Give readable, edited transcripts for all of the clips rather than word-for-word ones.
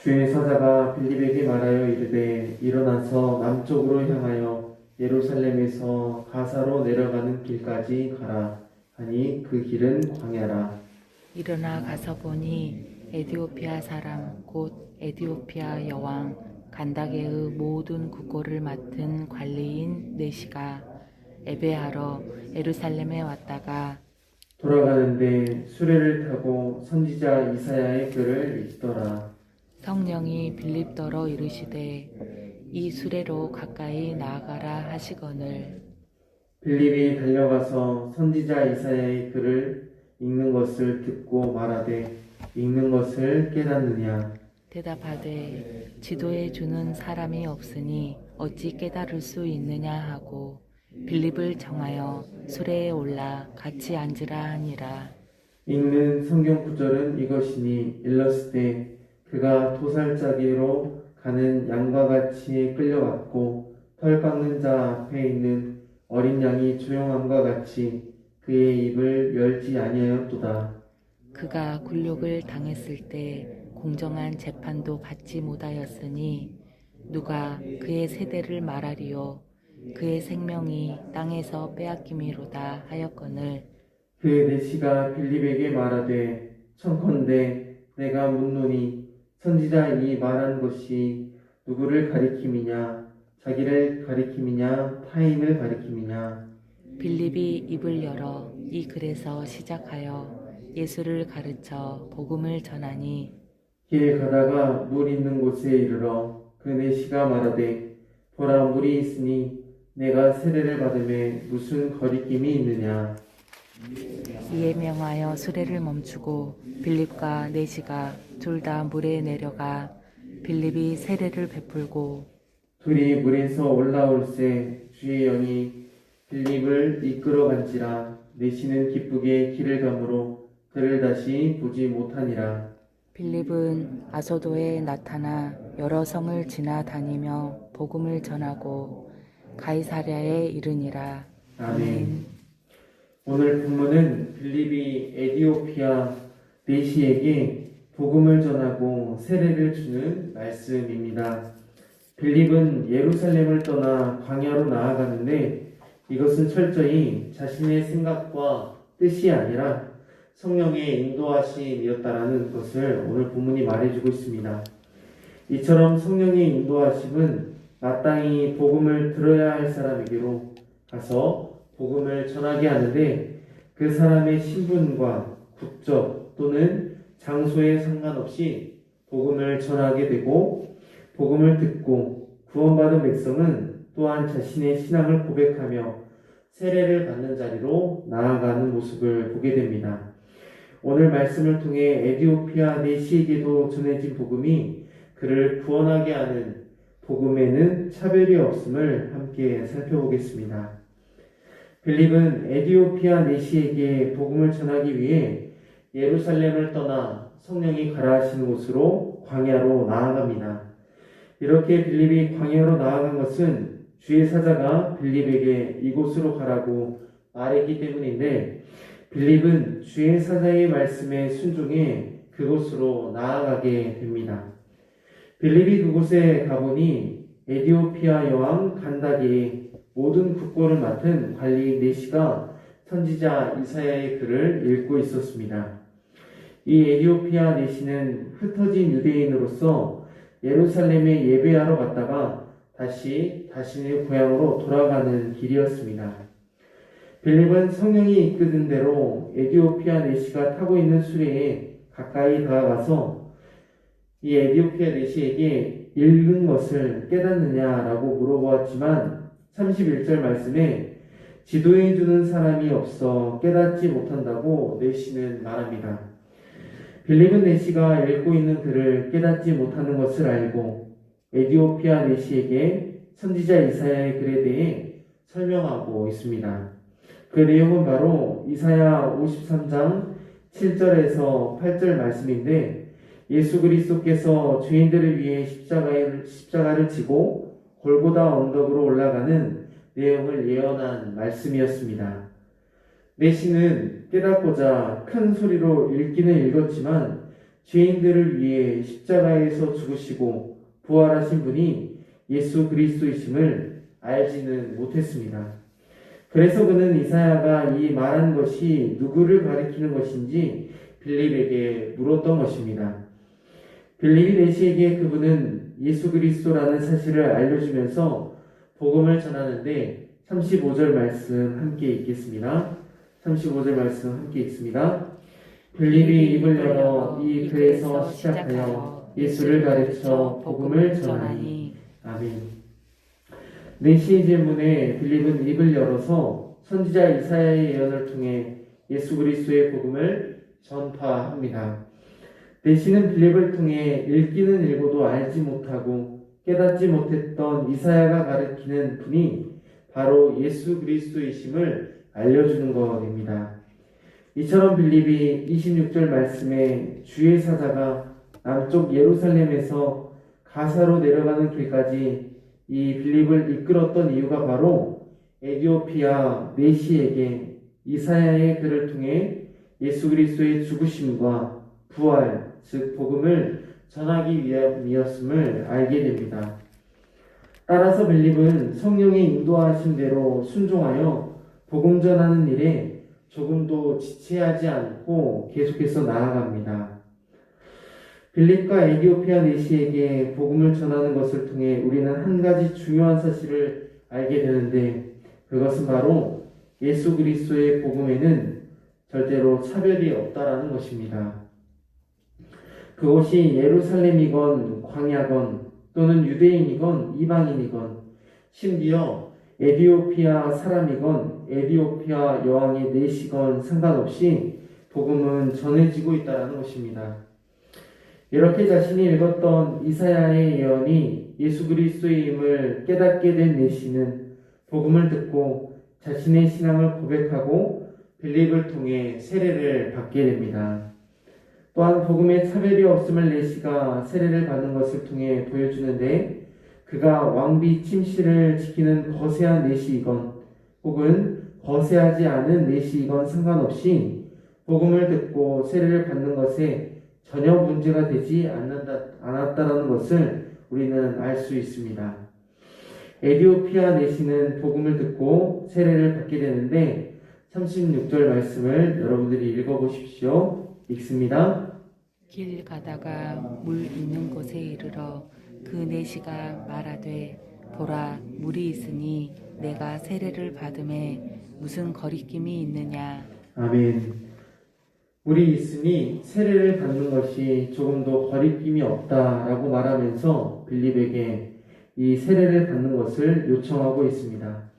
주의 사자가 빌립에게 말하여 이르되 일어나서 남쪽으로 향하여 예루살렘에서 가사로 내려가는 길까지 가라 하니 그 길은 광야라. 일어나 가서 보니 에디오피아 사람 곧 에디오피아 여왕 간다게의 모든 국고를 맡은 관리인 네시가 예배하러 예루살렘에 왔다가 돌아가는데 수레를 타고 선지자 이사야의 글을 읽더라. 성령이 빌립더러 이르시되 이 수레로 가까이 나아가라 하시거늘 빌립이 달려가서 선지자 이사야의 글을 읽는 것을 듣고 말하되 읽는 것을 깨닫느냐. 대답하되 지도해 주는 사람이 없으니 어찌 깨달을 수 있느냐 하고 빌립을 정하여 수레에 올라 같이 앉으라 하니라. 읽는 성경 구절은 이것이니 일렀을 그가 도살자기로 가는 양과 같이 끌려갔고 털 깎는 자 앞에 있는 어린 양이 조용함과 같이 그의 입을 열지 아니하였도다. 그가 굴욕을 당했을 때 공정한 재판도 받지 못하였으니 누가 그의 세대를 말하리요 그의 생명이 땅에서 빼앗김이로다 하였거늘 그 내시가 빌립에게 말하되 청컨대 내가 묻노니 선지자 이 말한 것이 누구를 가리킴이냐 자기를 가리킴이냐 타인을 가리킴이냐. 빌립이 입을 열어 이 글에서 시작하여 예수를 가르쳐 복음을 전하니 길 가다가 물 있는 곳에 이르러 그 내시가 말하되 보라 물이 있으니 내가 세례를 받음에 무슨 거리낌이 있느냐. 이에 명하여 수레를 멈추고 빌립과 네시가 둘 다 물에 내려가 빌립이 세례를 베풀고 둘이 물에서 올라올새 주의 영이 빌립을 이끌어간지라. 내시는 기쁘게 길을 가므로 그를 다시 보지 못하니라. 빌립은 아소도에 나타나 여러 성을 지나다니며 복음을 전하고 가이사랴에 이르니라. 아멘. 오늘 본문은 빌립이 에디오피아 내시에게 복음을 전하고 세례를 주는 말씀입니다. 빌립은 예루살렘을 떠나 광야로 나아가는데 이것은 철저히 자신의 생각과 뜻이 아니라 성령의 인도하심이었다라는 것을 오늘 본문이 말해주고 있습니다. 이처럼 성령의 인도하심은 마땅히 복음을 들어야 할 사람에게로 가서 복음을 전하게 하는데 그 사람의 신분과 국적 또는 장소에 상관없이 복음을 전하게 되고 복음을 듣고 구원받은 백성은 또한 자신의 신앙을 고백하며 세례를 받는 자리로 나아가는 모습을 보게 됩니다. 오늘 말씀을 통해 에디오피아 내시에게도 전해진 복음이 그를 구원하게 하는 복음에는 차별이 없음을 함께 살펴보겠습니다. 빌립은 에디오피아 내시에게 복음을 전하기 위해 예루살렘을 떠나 성령이 가라 하시는 곳으로 광야로 나아갑니다. 이렇게 빌립이 광야로 나아간 것은 주의 사자가 빌립에게 이곳으로 가라고 말했기 때문인데 빌립은 주의 사자의 말씀에 순종해 그곳으로 나아가게 됩니다. 빌립이 그곳에 가보니 에디오피아 여왕 간다게의 모든 국고를 맡은 관리인 네시가 선지자 이사야의 글을 읽고 있었습니다. 이 에디오피아 네시는 흩어진 유대인으로서 예루살렘에 예배하러 갔다가 다시 자신의 고향으로 돌아가는 길이었습니다. 빌립은 성령이 이끄는 대로 에디오피아 내시가 타고 있는 수레에 가까이 다가가서 이 에디오피아 내시에게 읽은 것을 깨닫느냐라고 물어보았지만 31절 말씀에 지도해주는 사람이 없어 깨닫지 못한다고 내시는 말합니다. 빌립은 내시가 읽고 있는 글을 깨닫지 못하는 것을 알고 에디오피아 내시에게 선지자 이사야의 글에 대해 설명하고 있습니다. 그 내용은 바로 이사야 53장 7절에서 8절 말씀인데 예수 그리스도께서 죄인들을 위해 십자가를 지고 골고다 언덕으로 올라가는 내용을 예언한 말씀이었습니다. 내시는 깨닫고자 큰 소리로 읽기는 읽었지만 죄인들을 위해 십자가에서 죽으시고 부활하신 분이 예수 그리스도이심을 알지는 못했습니다. 그래서 그는 이사야가 이 말한 것이 누구를 가리키는 것인지 빌립에게 물었던 것입니다. 빌립이 내시에게 그분은 예수 그리스도라는 사실을 알려주면서 복음을 전하는데 35절 말씀 함께 읽겠습니다. 35절 말씀 함께 읽습니다. 빌립이 입을 열어 이 글에서 시작하여 예수를 가르쳐 복음을 전하니. 아멘. 내시의 질문에 빌립은 입을 열어서 선지자 이사야의 예언을 통해 예수 그리스도의 복음을 전파합니다. 내시는 빌립을 통해 읽기는 읽어도 알지 못하고 깨닫지 못했던 이사야가 가리키는 분이 바로 예수 그리스도이심을 알려주는 것입니다. 이처럼 빌립이 26절 말씀에 주의 사자가 남쪽 예루살렘에서 가사로 내려가는 길까지 이 빌립을 이끌었던 이유가 바로 에디오피아 내시에게 이사야의 글을 통해 예수 그리스도의 죽으심과 부활, 즉 복음을 전하기 위함이었음을 알게 됩니다. 따라서 빌립은 성령의 인도하신 대로 순종하여 복음 전하는 일에 조금도 지체하지 않고 계속해서 나아갑니다. 빌립과 에디오피아 내시에게 복음을 전하는 것을 통해 우리는 한 가지 중요한 사실을 알게 되는데 그것은 바로 예수 그리스도의 복음에는 절대로 차별이 없다라는 것입니다. 그것이 예루살렘이건 광야건 또는 유대인이건 이방인이건 심지어 에디오피아 사람이건 에디오피아 여왕의 내시건 상관없이 복음은 전해지고 있다는 것입니다. 이렇게 자신이 읽었던 이사야의 예언이 예수 그리스도임을 깨닫게 된 내시는 복음을 듣고 자신의 신앙을 고백하고 빌립을 통해 세례를 받게 됩니다. 또한 복음에 차별이 없음을 내시가 세례를 받는 것을 통해 보여주는데 그가 왕비 침실을 지키는 거세한 내시이건 혹은 거세하지 않은 내시이건 상관없이 복음을 듣고 세례를 받는 것에 전혀 문제가 되지 않았다는 것을 우리는 알 수 있습니다. 에디오피아 내시는 복음을 듣고 세례를 받게 되는데 36절 말씀을 여러분들이 읽어보십시오. 읽습니다. 길 가다가 물 있는 곳에 이르러 그 내시가 말하되 보라 물이 있으니 내가 세례를 받음에 무슨 거리낌이 있느냐. 아멘. 물이 있으니 세례를 받는 것이 조금도 거리낌이 없다라고 말하면서 빌립에게 이 세례를 받는 것을 요청하고 있습니다.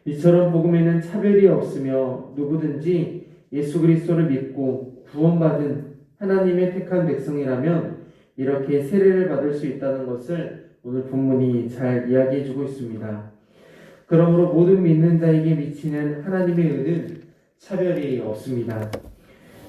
이처럼 복음에는 차별이 없으며 누구든지 예수 그리스도를 믿고 구원받은 하나님의 택한 백성이라면 이렇게 세례를 받을 수 있다는 것을 오늘 본문이 잘 이야기해주고 있습니다. 그러므로 모든 믿는 자에게 미치는 하나님의 은은 차별이 없습니다.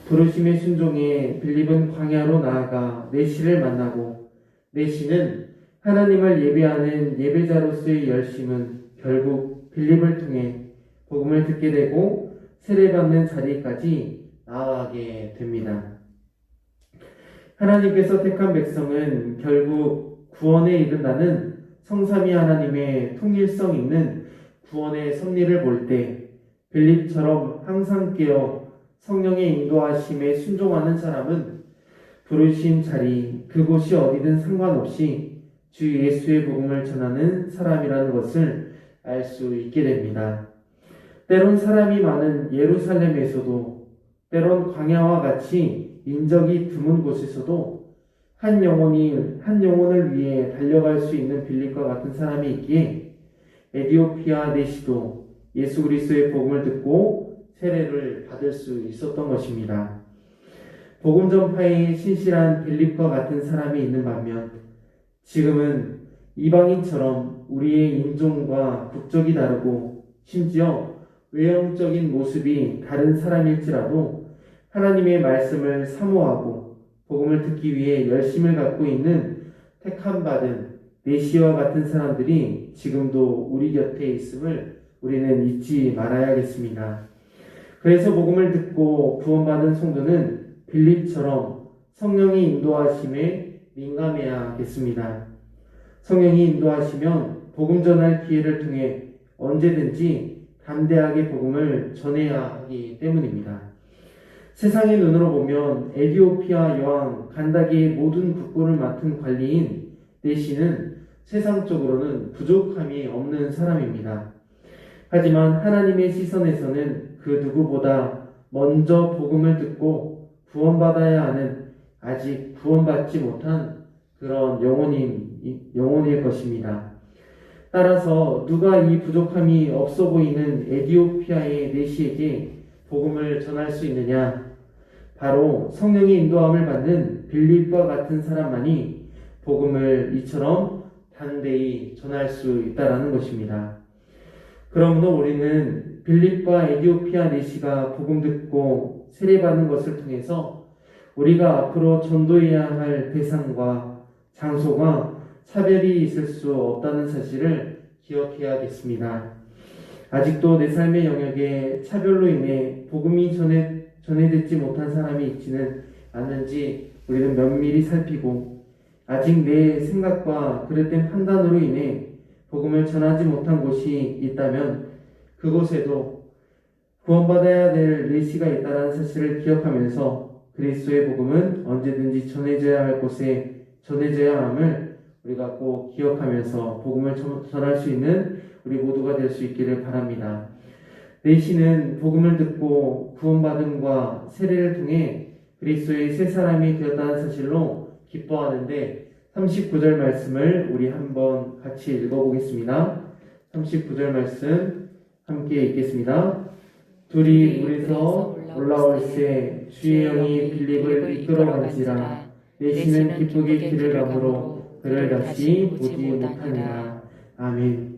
부르심의 순종에 빌립은 광야로 나아가 내시를 만나고 내시는 하나님을 예배하는 예배자로서의 열심은 결국 빌립을 통해 복음을 듣게 되고 세례받는 자리까지 나아가게 됩니다. 하나님께서 택한 백성은 결국 구원에 이른다는 성삼위 하나님의 통일성 있는 구원의 섭리를 볼 때 빌립처럼 항상 깨어 성령의 인도하심에 순종하는 사람은 부르신 자리 그곳이 어디든 상관없이 주 예수의 복음을 전하는 사람이라는 것을 알 수 있게 됩니다. 때론 사람이 많은 예루살렘에서도 때론 광야와 같이 인적이 드문 곳에서도 한 영혼을 위해 달려갈 수 있는 빌립과 같은 사람이 있기에 에디오피아 내시도 예수 그리스도의 복음을 듣고 세례를 받을 수 있었던 것입니다. 복음 전파에 신실한 빌립과 같은 사람이 있는 반면 지금은 이방인처럼 우리의 인종과 국적이 다르고 심지어 외형적인 모습이 다른 사람일지라도 하나님의 말씀을 사모하고 복음을 듣기 위해 열심을 갖고 있는 택함받은 내시와 같은 사람들이 지금도 우리 곁에 있음을 우리는 잊지 말아야겠습니다. 그래서 복음을 듣고 구원받은 성도는 빌립처럼 성령의 인도하심에 민감해야겠습니다. 성령이 인도하시면 복음 전할 기회를 통해 언제든지 담대하게 복음을 전해야 하기 때문입니다. 세상의 눈으로 보면 에디오피아 여왕 간다기의 모든 국고를 맡은 관리인 네시는 세상적으로는 부족함이 없는 사람입니다. 하지만 하나님의 시선에서는 그 누구보다 먼저 복음을 듣고 구원받아야 하는 아직 구원받지 못한 그런 영혼일 것입니다. 따라서 누가 이 부족함이 없어 보이는 에디오피아의 네시에게 복음을 전할 수 있느냐? 바로 성령의 인도함을 받는 빌립과 같은 사람만이 복음을 이처럼 담대히 전할 수 있다라는 것입니다. 그러므로 우리는 빌립과 에디오피아 네시가 복음 듣고 세례받는 것을 통해서 우리가 앞으로 전도해야 할 대상과 장소가 차별이 있을 수 없다는 사실을 기억해야겠습니다. 아직도 내 삶의 영역에 차별로 인해 복음이 전해듣지 못한 사람이 있지는 않는지 우리는 면밀히 살피고 아직 내 생각과 그릇된 판단으로 인해 복음을 전하지 못한 곳이 있다면 그곳에도 구원받아야 될 내시가 있다는 사실을 기억하면서 그리스도의 복음은 언제든지 전해져야 할 곳에 전해져야 함을 우리가 꼭 기억하면서 복음을 전할 수 있는 우리 모두가 될 수 있기를 바랍니다. 내시는 복음을 듣고 구원받음과 세례를 통해 그리스도의 새 사람이 되었다는 사실로 기뻐하는데 39절 말씀을 우리 한번 같이 읽어보겠습니다. 39절 말씀 함께 읽겠습니다. 둘이 물에서 올라올새 주의 영이 빌립을 이끌어간지라 내시는 기쁘게 길을 가므로 그를 다시 보지 못하니라. 아멘.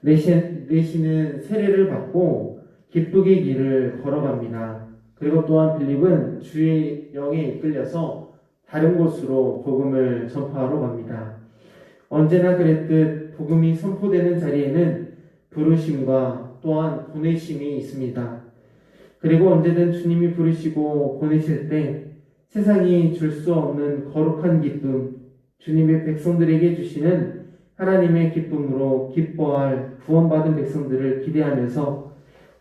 내시는 세례를 받고 기쁘게 길을 걸어갑니다. 그리고 또한 빌립은 주의 영에 이끌려서 다른 곳으로 복음을 전파하러 갑니다. 언제나 그랬듯 복음이 선포되는 자리에는 부르심과 또한 보내심이 있습니다. 그리고 언제든 주님이 부르시고 보내실 때 세상이 줄 수 없는 거룩한 기쁨, 주님의 백성들에게 주시는 하나님의 기쁨으로 기뻐할 구원받은 백성들을 기대하면서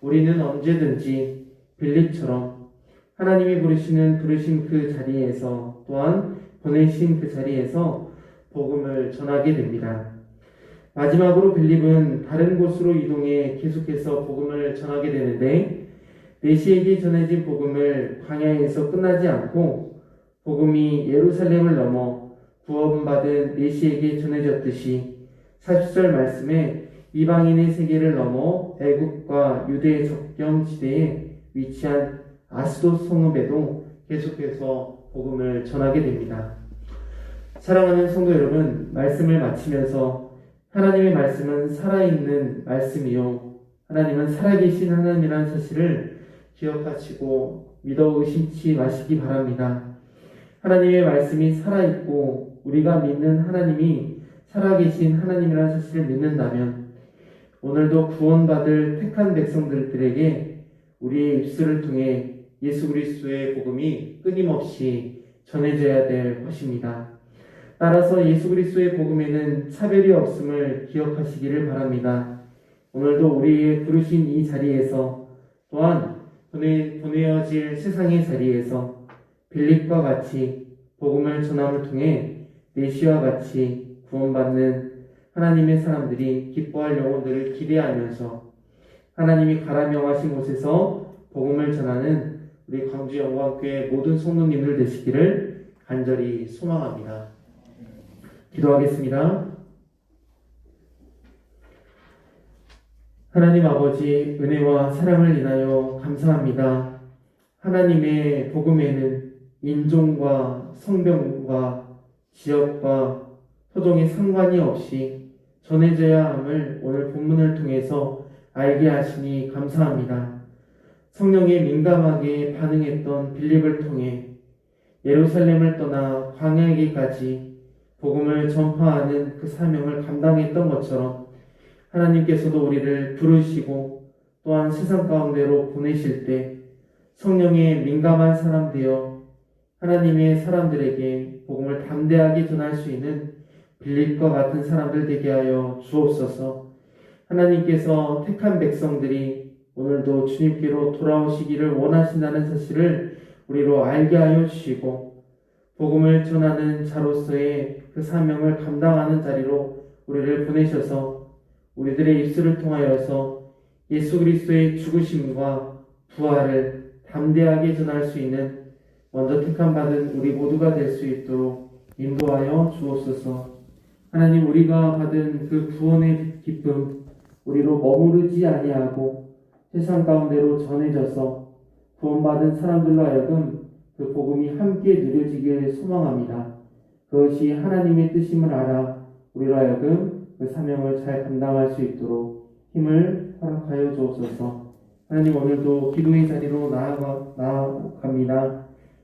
우리는 언제든지 빌립처럼 하나님이 부르신 그 자리에서 또한 보내신 그 자리에서 복음을 전하게 됩니다. 마지막으로 빌립은 다른 곳으로 이동해 계속해서 복음을 전하게 되는데 내시에게 전해진 복음을 광야에서 끝나지 않고 복음이 예루살렘을 넘어 구원받은 내시에게 전해졌듯이 40절 말씀에 이방인의 세계를 넘어 애국과 유대 접경 지대에 위치한 아스도 성읍에도 계속해서 복음을 전하게 됩니다. 사랑하는 성도 여러분, 말씀을 마치면서 하나님의 말씀은 살아있는 말씀이요 하나님은 살아계신 하나님이라는 사실을 기억하시고 믿어 의심치 마시기 바랍니다. 하나님의 말씀이 살아있고 우리가 믿는 하나님이 살아계신 하나님이라는 사실을 믿는다면 오늘도 구원받을 택한 백성들에게 우리의 입술을 통해 예수 그리스도의 복음이 끊임없이 전해져야 될 것입니다. 따라서 예수 그리스도의 복음에는 차별이 없음을 기억하시기를 바랍니다. 오늘도 우리의 부르신 이 자리에서 또한 보내어질 세상의 자리에서 빌립과 같이 복음을 전함을 통해 내시와 같이 구원받는 하나님의 사람들이 기뻐할 영혼들을 기대하면서 하나님이 가라 명하신 곳에서 복음을 전하는 우리 광주 영광교회 모든 성도님들 되시기를 간절히 소망합니다. 기도하겠습니다. 하나님 아버지 은혜와 사랑을 인하여 감사합니다. 하나님의 복음에는 인종과 성병과 지역과 토종의 상관이 없이 전해져야 함을 오늘 본문을 통해서 알게 하시니 감사합니다. 성령에 민감하게 반응했던 빌립을 통해 예루살렘을 떠나 광야에게까지 복음을 전파하는 그 사명을 감당했던 것처럼 하나님께서도 우리를 부르시고 또한 세상 가운데로 보내실 때 성령에 민감한 사람 되어 하나님의 사람들에게 복음을 담대하게 전할 수 있는 빌립과 같은 사람들 되게 하여 주옵소서. 하나님께서 택한 백성들이 오늘도 주님께로 돌아오시기를 원하신다는 사실을 우리로 알게 하여 주시고, 복음을 전하는 자로서의 그 사명을 감당하는 자리로 우리를 보내셔서 우리들의 입술을 통하여서 예수 그리스도의 죽으심과 부활을 담대하게 전할 수 있는 먼저 택함 받은 우리 모두가 될 수 있도록 인도하여 주옵소서. 하나님, 우리가 받은 그 구원의 기쁨 우리로 머무르지 아니하고 세상 가운데로 전해져서 구원받은 사람들로 하여금 그 복음이 함께 누려지길 소망합니다. 그것이 하나님의 뜻임을 알아 우리로 하여금 그 사명을 잘 감당할 수 있도록 힘을 허락하여 주옵소서. 하나님, 오늘도 기도의 자리로 나아갑니다.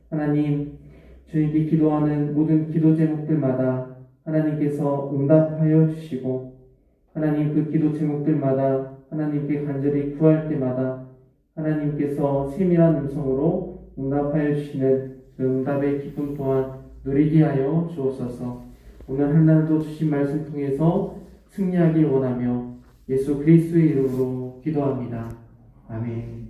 하나님, 주님께 기도하는 모든 기도 제목들마다 하나님께서 응답하여 주시고, 하나님 그 기도 제목들마다 하나님께 간절히 구할 때마다 하나님께서 세밀한 음성으로 응답하여 주시는 그 응답의 기쁨 또한 누리게 하여 주옵소서. 오늘 한날도 주신 말씀 통해서 승리하길 원하며 예수 그리스도의 이름으로 기도합니다. 아멘.